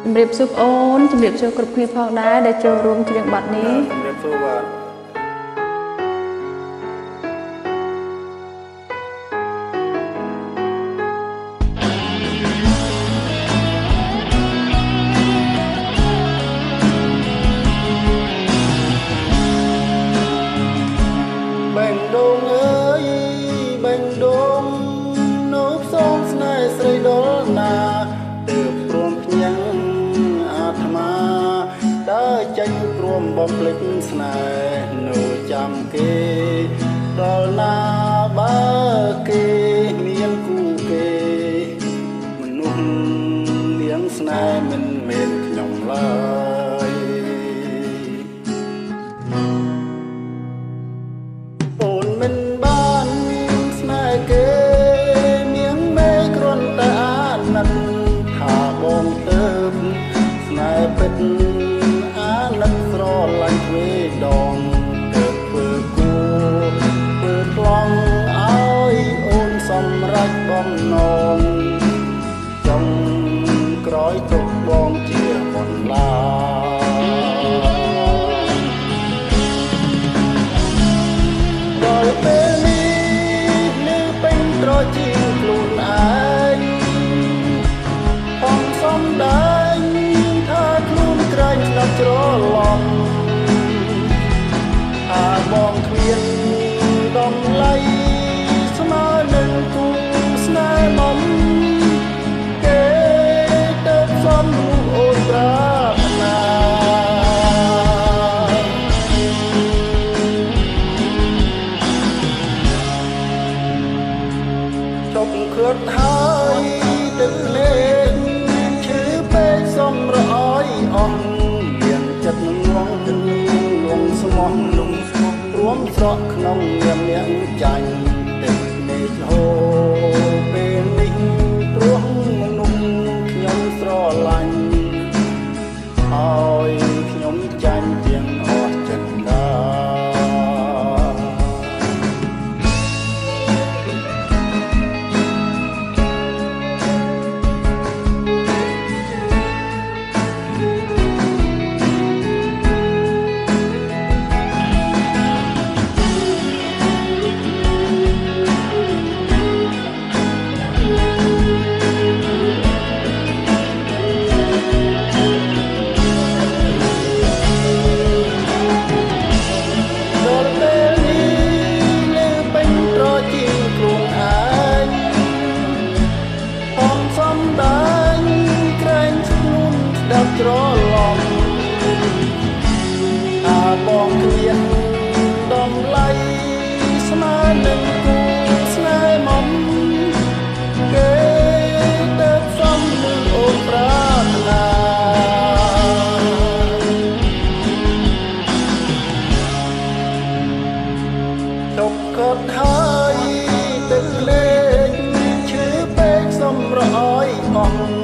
ជំរាបសួរអូនជំរាបសួរគ្រប់គ្នាផងដែរដែលចូលរួមច្រៀងបទនេះជំរាបសួរបាទបែងដូងអើយបែងដូងនៅផ្សងស្នេហ៍ស្រីដល់ណាទើបព្រមផ្ញើអាត្មាដើរចេញព្រមបំភ្លេចស្នេហ៍នៅចាំគេដល់ណាបើគេមានគូគេមនុស្សលៀងស្នេហ៍មិនមែនខ្ញុំឡើយអូនមិនបានស្នេហ៍គេមៀងមេគ្រាន់តែអាណិតថាបងទៅស្នេហ៍ពិតអាណិតស្រឡាញ់ទ្វេដងទៅធ្វើគូធ្វើខ្លងឲ្យអូនសម្រេចបំណងចង់ក្រោយទុកបងជាបន្លាដល់ពេលនេះនៅពេញត្រជាខ្លួនឯងផងសំដែងថាខ្លួនក្រែងស្ដាប់ច្រឡំថាបងគ្មានតម្លៃស្មើនឹងគូស្នេហ៍បំគេទៅសំរូបអូនប្រាថ្នាចុកខឿតហើយទឹកលេងឈឺពេកសំរអយអស់មានចិត្តងងទឹកលងស្មោះលងស្មោះរួមស្រក់ក្នុងនាមនាងចាញ់ទឹកមេឃហូរពេលនេះព្រោះមនុស្សខ្ញុំស្រឡាញ់ហើយខ្ញុំចាញ់ទាំងអស់ចិត្តណាច្រឡំថាបងគ្មានតម្លៃស្មើនឹងគូស្នេហ៍មុំគេទៅសំនឹងអូនប្រាថ្នាចុកកត់ហើយទឹកលេងឈឺពេកសំរអយអស់